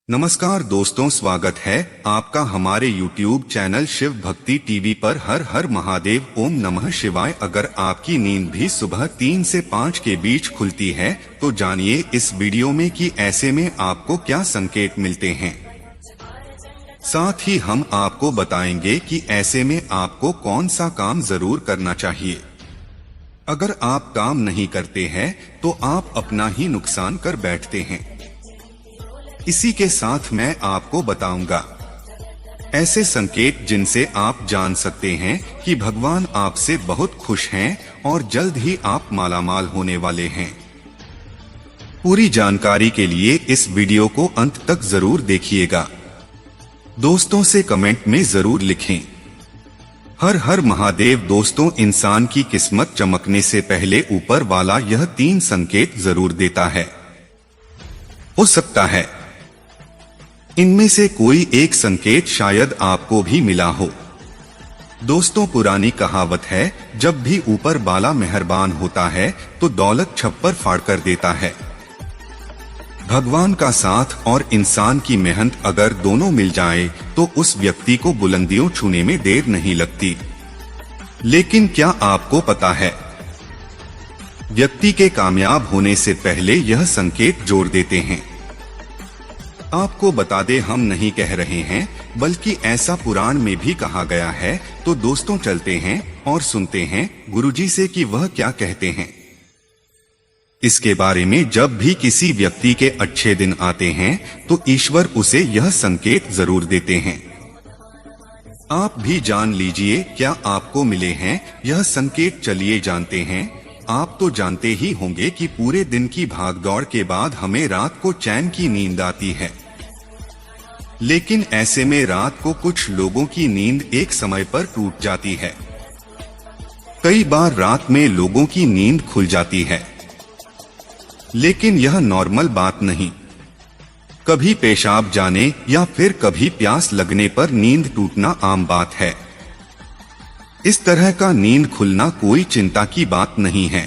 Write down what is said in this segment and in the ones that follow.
नमस्कार दोस्तों, स्वागत है आपका हमारे YouTube चैनल शिव भक्ति टीवी पर। हर हर महादेव, ओम नमः शिवाय। अगर आपकी नींद भी सुबह 3 से 5 के बीच खुलती है तो जानिए इस वीडियो में कि ऐसे में आपको क्या संकेत मिलते हैं। साथ ही हम आपको बताएंगे कि ऐसे में आपको कौन सा काम जरूर करना चाहिए। अगर आप काम नहीं करते हैं तो आप अपना ही नुकसान कर बैठते हैं। इसी के साथ मैं आपको बताऊंगा ऐसे संकेत जिनसे आप जान सकते हैं कि भगवान आपसे बहुत खुश हैं और जल्द ही आप मालामाल होने वाले हैं। पूरी जानकारी के लिए इस वीडियो को अंत तक जरूर देखिएगा। दोस्तों से कमेंट में जरूर लिखें हर हर महादेव। दोस्तों, इंसान की किस्मत चमकने से पहले ऊपर वाला यह 3 संकेत जरूर देता है। हो सकता है इनमें से कोई एक संकेत शायद आपको भी मिला हो। दोस्तों, पुरानी कहावत है, जब भी ऊपर वाला मेहरबान होता है तो दौलत छप्पर फाड़ कर देता है। भगवान का साथ और इंसान की मेहनत अगर दोनों मिल जाए तो उस व्यक्ति को बुलंदियों छूने में देर नहीं लगती। लेकिन क्या आपको पता है, व्यक्ति के कामयाब होने से पहले यह संकेत जोड़ देते हैं। आपको बता दे, हम नहीं कह रहे हैं बल्कि ऐसा पुराण में भी कहा गया है। तो दोस्तों, चलते हैं और सुनते हैं गुरुजी से कि वह क्या कहते हैं इसके बारे में। जब भी किसी व्यक्ति के अच्छे दिन आते हैं तो ईश्वर उसे यह संकेत जरूर देते हैं। आप भी जान लीजिए क्या आपको मिले हैं यह संकेत। चलिए जानते हैं। आप तो जानते ही होंगे कि पूरे दिन की भागदौड़ के बाद हमें रात को चैन की नींद आती है। लेकिन ऐसे में रात को कुछ लोगों की नींद एक समय पर टूट जाती है। कई बार रात में लोगों की नींद खुल जाती है, लेकिन यह नॉर्मल बात नहीं। कभी पेशाब जाने या फिर कभी प्यास लगने पर नींद टूटना आम बात है। इस तरह का नींद खुलना कोई चिंता की बात नहीं है।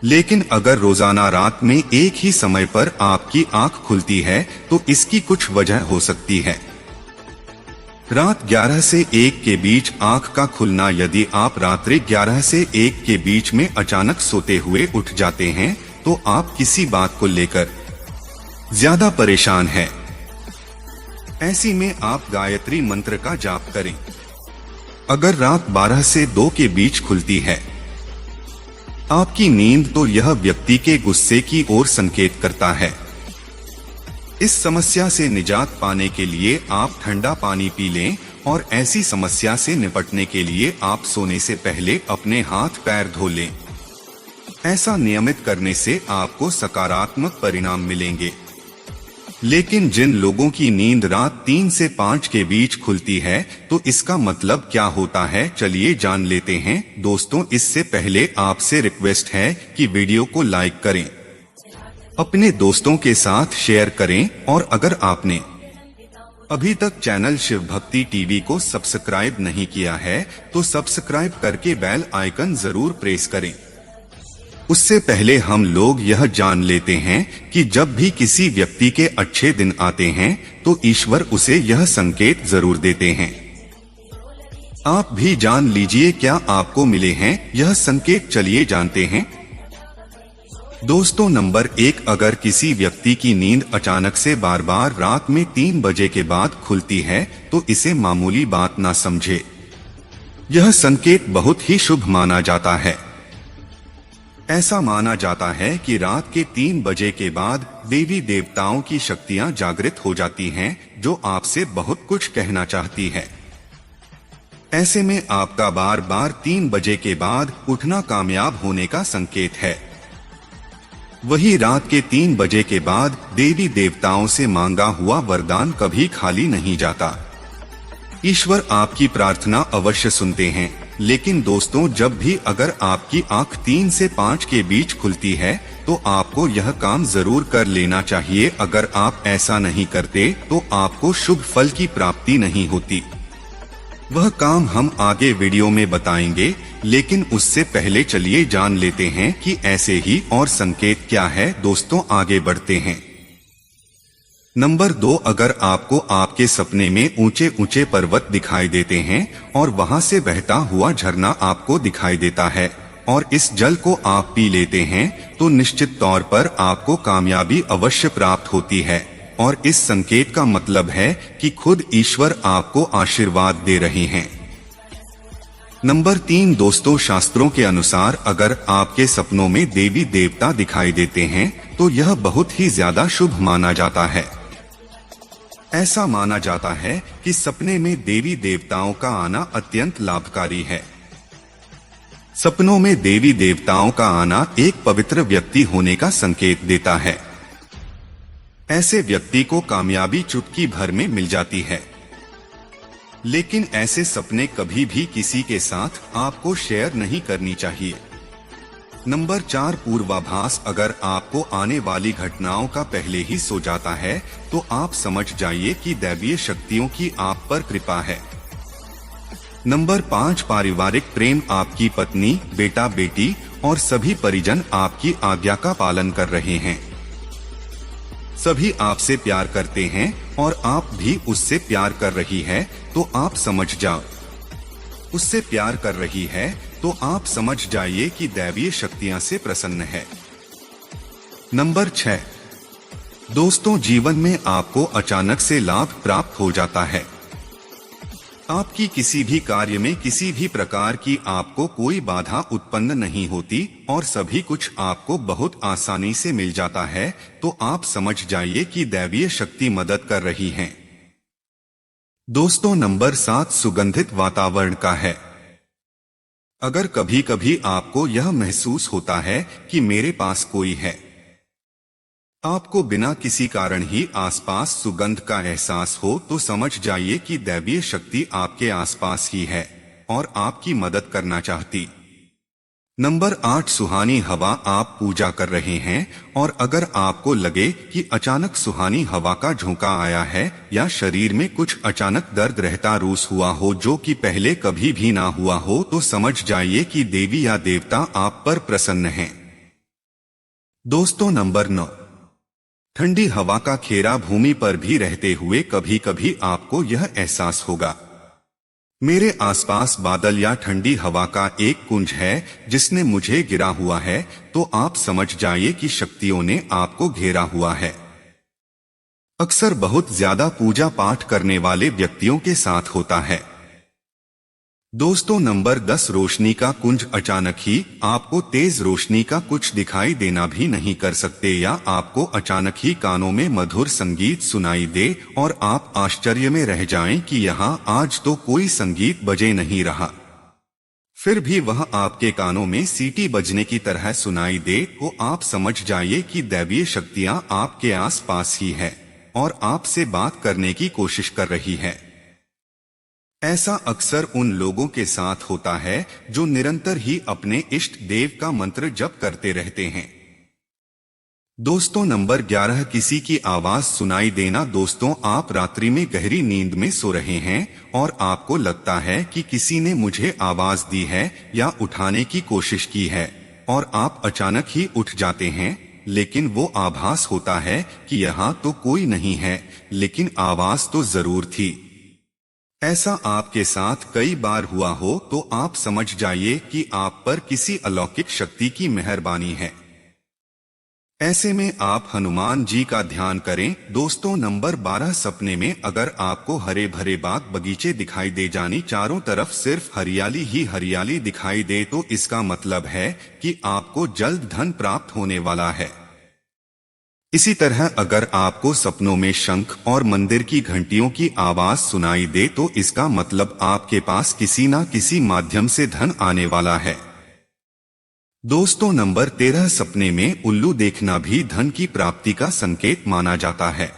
लेकिन अगर रोजाना रात में एक ही समय पर आपकी आंख खुलती है तो इसकी कुछ वजह हो सकती है। रात 11 से 1 के बीच आंख का खुलना। यदि आप रात्रि 11 से 1 के बीच में अचानक सोते हुए उठ जाते हैं तो आप किसी बात को लेकर ज्यादा परेशान हैं। ऐसी में आप गायत्री मंत्र का जाप करें। अगर रात 12 से 2 के बीच खुलती है आपकी नींद तो यह व्यक्ति के गुस्से की ओर संकेत करता है। इस समस्या से निजात पाने के लिए आप ठंडा पानी पी लें और ऐसी समस्या से निपटने के लिए आप सोने से पहले अपने हाथ पैर धो लें। ऐसा नियमित करने से आपको सकारात्मक परिणाम मिलेंगे। लेकिन जिन लोगों की नींद रात 3 से 5 के बीच खुलती है तो इसका मतलब क्या होता है, चलिए जान लेते हैं। दोस्तों, इससे पहले आपसे रिक्वेस्ट है कि वीडियो को लाइक करें, अपने दोस्तों के साथ शेयर करें और अगर आपने अभी तक चैनल शिव भक्ति टीवी को सब्सक्राइब नहीं किया है तो सब्सक्राइब करके बेल आइकन जरूर प्रेस करें। उससे पहले हम लोग यह जान लेते हैं कि जब भी किसी व्यक्ति के अच्छे दिन आते हैं तो ईश्वर उसे यह संकेत जरूर देते हैं। आप भी जान लीजिए क्या आपको मिले हैं यह संकेत। चलिए जानते हैं। दोस्तों, नंबर 1, अगर किसी व्यक्ति की नींद अचानक से बार बार रात में 3 बजे के बाद खुलती है तो इसे मामूली बात ना समझे। यह संकेत बहुत ही शुभ माना जाता है। ऐसा माना जाता है कि रात के 3 बजे के बाद देवी देवताओं की शक्तियां जागृत हो जाती हैं जो आपसे बहुत कुछ कहना चाहती है। ऐसे में आपका बार बार 3 बजे के बाद उठना कामयाब होने का संकेत है। वही रात के 3 बजे के बाद देवी देवताओं से मांगा हुआ वरदान कभी खाली नहीं जाता। ईश्वर आपकी प्रार्थना अवश्य सुनते हैं। लेकिन दोस्तों, जब भी अगर आपकी आंख 3 से 5 के बीच खुलती है तो आपको यह काम जरूर कर लेना चाहिए। अगर आप ऐसा नहीं करते तो आपको शुभ फल की प्राप्ति नहीं होती। वह काम हम आगे वीडियो में बताएंगे, लेकिन उससे पहले चलिए जान लेते हैं कि ऐसे ही और संकेत क्या है। दोस्तों, आगे बढ़ते हैं। नंबर 2, अगर आपको आपके सपने में ऊंचे ऊंचे पर्वत दिखाई देते हैं और वहां से बहता हुआ झरना आपको दिखाई देता है और इस जल को आप पी लेते हैं, तो निश्चित तौर पर आपको कामयाबी अवश्य प्राप्त होती है और इस संकेत का मतलब है कि खुद ईश्वर आपको आशीर्वाद दे रहे हैं। नंबर 3 दोस्तों, शास्त्रों के अनुसार अगर आपके सपनों में देवी देवता दिखाई देते हैं तो यह बहुत ही ज्यादा शुभ माना जाता है। ऐसा माना जाता है कि सपने में देवी देवताओं का आना अत्यंत लाभकारी है। सपनों में देवी देवताओं का आना एक पवित्र व्यक्ति होने का संकेत देता है। ऐसे व्यक्ति को कामयाबी चुटकी भर में मिल जाती है। लेकिन ऐसे सपने कभी भी किसी के साथ आपको शेयर नहीं करनी चाहिए। नंबर 4 पूर्वाभास, अगर आपको आने वाली घटनाओं का पहले ही सो जाता है तो आप समझ जाइए कि दैवीय शक्तियों की आप पर कृपा है। नंबर 5 पारिवारिक प्रेम, आपकी पत्नी, बेटा बेटी और सभी परिजन आपकी आज्ञा का पालन कर रहे हैं। सभी आपसे प्यार करते हैं और आप भी उससे प्यार कर रही है, तो आप समझ जाओ। उससे प्यार कर रही है तो आप समझ जाइए कि दैवीय शक्तियां से प्रसन्न है। नंबर 6 दोस्तों, जीवन में आपको अचानक से लाभ प्राप्त हो जाता है। आपकी किसी भी कार्य में किसी भी प्रकार की आपको कोई बाधा उत्पन्न नहीं होती और सभी कुछ आपको बहुत आसानी से मिल जाता है, तो आप समझ जाइए कि दैवीय शक्ति मदद कर रही है। दोस्तों, नंबर 7 सुगंधित वातावरण का है। अगर कभी कभी आपको यह महसूस होता है कि मेरे पास कोई है, आपको बिना किसी कारण ही आसपास सुगंध का एहसास हो, तो समझ जाइए कि दैवीय शक्ति आपके आसपास ही है और आपकी मदद करना चाहती। नंबर 8 सुहानी हवा, आप पूजा कर रहे हैं और अगर आपको लगे कि अचानक सुहानी हवा का झोंका आया है या शरीर में कुछ अचानक दर्द रहता रूस हुआ हो जो कि पहले कभी भी ना हुआ हो, तो समझ जाइए कि देवी या देवता आप पर प्रसन्न हैं। दोस्तों, नंबर 9 ठंडी हवा का खेरा, भूमि पर भी रहते हुए कभी कभी आपको यह एहसास होगा, मेरे आसपास बादल या ठंडी हवा का एक कुंज है जिसने मुझे गिरा हुआ है, तो आप समझ जाइए कि शक्तियों ने आपको घेरा हुआ है। अक्सर बहुत ज्यादा पूजा पाठ करने वाले व्यक्तियों के साथ होता है। दोस्तों, नंबर 10 रोशनी का कुंज, अचानक ही आपको तेज रोशनी का कुछ दिखाई देना भी नहीं कर सकते या आपको अचानक ही कानों में मधुर संगीत सुनाई दे और आप आश्चर्य में रह जाएं कि यहाँ आज तो कोई संगीत बजे नहीं रहा, फिर भी वह आपके कानों में सीटी बजने की तरह सुनाई दे, तो आप समझ जाइए कि दैवीय शक्तियाँ आपके आस पास ही है और आपसे बात करने की कोशिश कर रही है। ऐसा अक्सर उन लोगों के साथ होता है जो निरंतर ही अपने इष्ट देव का मंत्र जप करते रहते हैं। दोस्तों, नंबर 11 किसी की आवाज सुनाई देना। दोस्तों, आप रात्रि में गहरी नींद में सो रहे हैं और आपको लगता है कि किसी ने मुझे आवाज दी है या उठाने की कोशिश की है और आप अचानक ही उठ जाते हैं, लेकिन वो आभास होता है कि यहाँ तो कोई नहीं है, लेकिन आवाज तो जरूर थी। ऐसा आपके साथ कई बार हुआ हो तो आप समझ जाइए कि आप पर किसी अलौकिक शक्ति की मेहरबानी है। ऐसे में आप हनुमान जी का ध्यान करें। दोस्तों, नंबर 12 सपने में अगर आपको हरे भरे बाग बगीचे दिखाई दे जानी, चारों तरफ सिर्फ हरियाली ही हरियाली दिखाई दे, तो इसका मतलब है कि आपको जल्द धन प्राप्त होने वाला है। इसी तरह अगर आपको सपनों में शंख और मंदिर की घंटियों की आवाज सुनाई दे, तो इसका मतलब आपके पास किसी न किसी माध्यम से धन आने वाला है। दोस्तों, नंबर 13 सपने में उल्लू देखना भी धन की प्राप्ति का संकेत माना जाता है।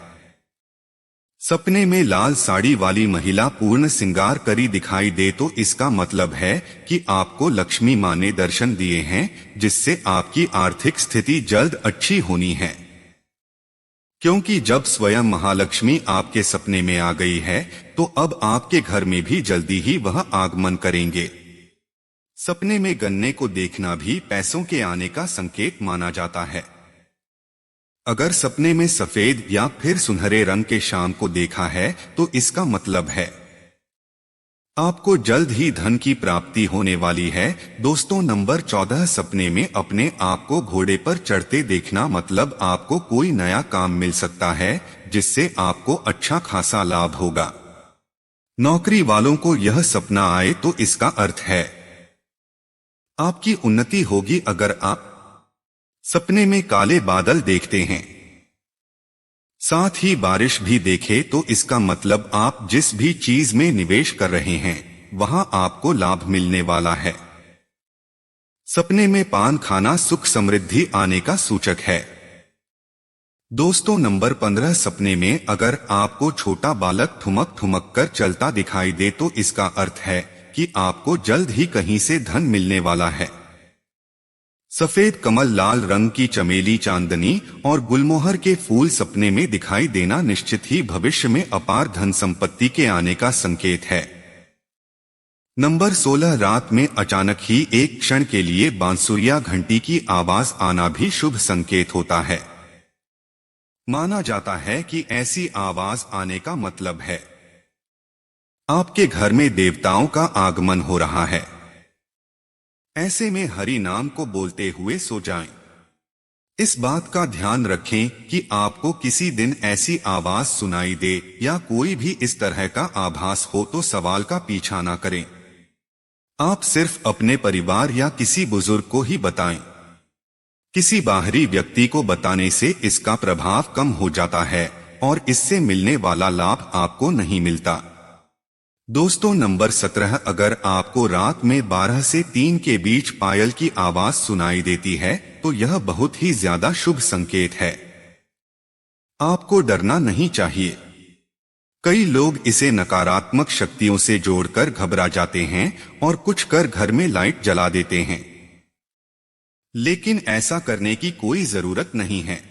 सपने में लाल साड़ी वाली महिला पूर्ण श्रृंगार करी दिखाई दे, तो इसका मतलब है कि आपको लक्ष्मी मां ने दर्शन दिए हैं, जिससे आपकी आर्थिक स्थिति जल्द अच्छी होनी है। क्योंकि जब स्वयं महालक्ष्मी आपके सपने में आ गई है, तो अब आपके घर में भी जल्दी ही वह आगमन करेंगे। सपने में गन्ने को देखना भी पैसों के आने का संकेत माना जाता है। अगर सपने में सफेद या फिर सुनहरे रंग के शाम को देखा है तो इसका मतलब है आपको जल्द ही धन की प्राप्ति होने वाली है। दोस्तों नंबर 14, सपने में अपने आप को घोड़े पर चढ़ते देखना मतलब आपको कोई नया काम मिल सकता है जिससे आपको अच्छा खासा लाभ होगा। नौकरी वालों को यह सपना आए तो इसका अर्थ है आपकी उन्नति होगी। अगर आप सपने में काले बादल देखते हैं साथ ही बारिश भी देखे तो इसका मतलब आप जिस भी चीज में निवेश कर रहे हैं वहां आपको लाभ मिलने वाला है। सपने में पान खाना सुख समृद्धि आने का सूचक है। दोस्तों नंबर 15, सपने में अगर आपको छोटा बालक ठुमक ठुमक कर चलता दिखाई दे तो इसका अर्थ है कि आपको जल्द ही कहीं से धन मिलने वाला है। सफेद कमल, लाल रंग की चमेली, चांदनी और गुलमोहर के फूल सपने में दिखाई देना निश्चित ही भविष्य में अपार धन संपत्ति के आने का संकेत है। नंबर 16, रात में अचानक ही एक क्षण के लिए बांसुरिया घंटी की आवाज आना भी शुभ संकेत होता है। माना जाता है कि ऐसी आवाज आने का मतलब है आपके घर में देवताओं का आगमन हो रहा है। ऐसे में हरि नाम को बोलते हुए सो जाएं। इस बात का ध्यान रखें कि आपको किसी दिन ऐसी आवाज सुनाई दे या कोई भी इस तरह का आभास हो तो सवाल का पीछा ना करें। आप सिर्फ अपने परिवार या किसी बुजुर्ग को ही बताएं। किसी बाहरी व्यक्ति को बताने से इसका प्रभाव कम हो जाता है और इससे मिलने वाला लाभ आपको नहीं मिलता। दोस्तों नंबर 17, अगर आपको रात में 12 से 3 के बीच पायल की आवाज सुनाई देती है तो यह बहुत ही ज्यादा शुभ संकेत है। आपको डरना नहीं चाहिए। कई लोग इसे नकारात्मक शक्तियों से जोड़कर घबरा जाते हैं और कुछ कर घर में लाइट जला देते हैं, लेकिन ऐसा करने की कोई जरूरत नहीं है।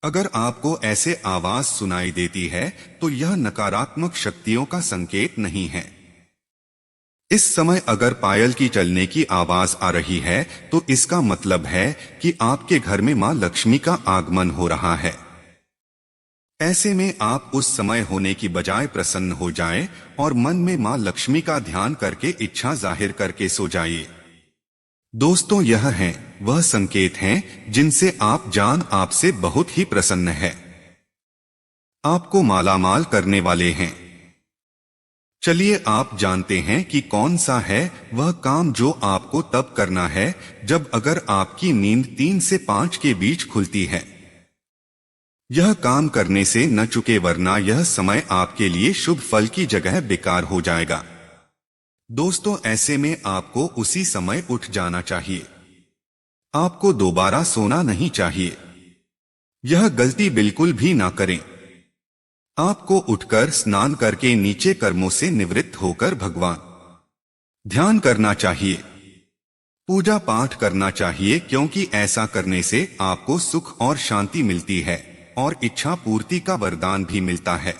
अगर आपको ऐसे आवाज सुनाई देती है तो यह नकारात्मक शक्तियों का संकेत नहीं है। इस समय अगर पायल की चलने की आवाज आ रही है तो इसका मतलब है कि आपके घर में मां लक्ष्मी का आगमन हो रहा है। ऐसे में आप उस समय होने की बजाय प्रसन्न हो जाएं और मन में मां लक्ष्मी का ध्यान करके इच्छा जाहिर करके सो जाइए। दोस्तों यह हैं वह संकेत हैं जिनसे आप जान आपसे बहुत ही प्रसन्न है, आपको मालामाल करने वाले हैं। चलिए आप जानते हैं कि कौन सा है वह काम जो आपको तब करना है जब अगर आपकी नींद 3 से 5 के बीच खुलती है। यह काम करने से न चुके वरना यह समय आपके लिए शुभ फल की जगह बेकार हो जाएगा। दोस्तों ऐसे में आपको उसी समय उठ जाना चाहिए। आपको दोबारा सोना नहीं चाहिए। यह गलती बिल्कुल भी ना करें। आपको उठकर स्नान करके नीचे कर्मों से निवृत्त होकर भगवान ध्यान करना चाहिए, पूजा पाठ करना चाहिए, क्योंकि ऐसा करने से आपको सुख और शांति मिलती है और इच्छा पूर्ति का वरदान भी मिलता है।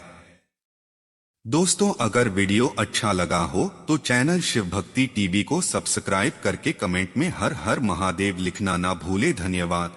दोस्तों अगर वीडियो अच्छा लगा हो तो चैनल शिव भक्ति टीवी को सब्सक्राइब करके कमेंट में हर हर महादेव लिखना ना भूले। धन्यवाद।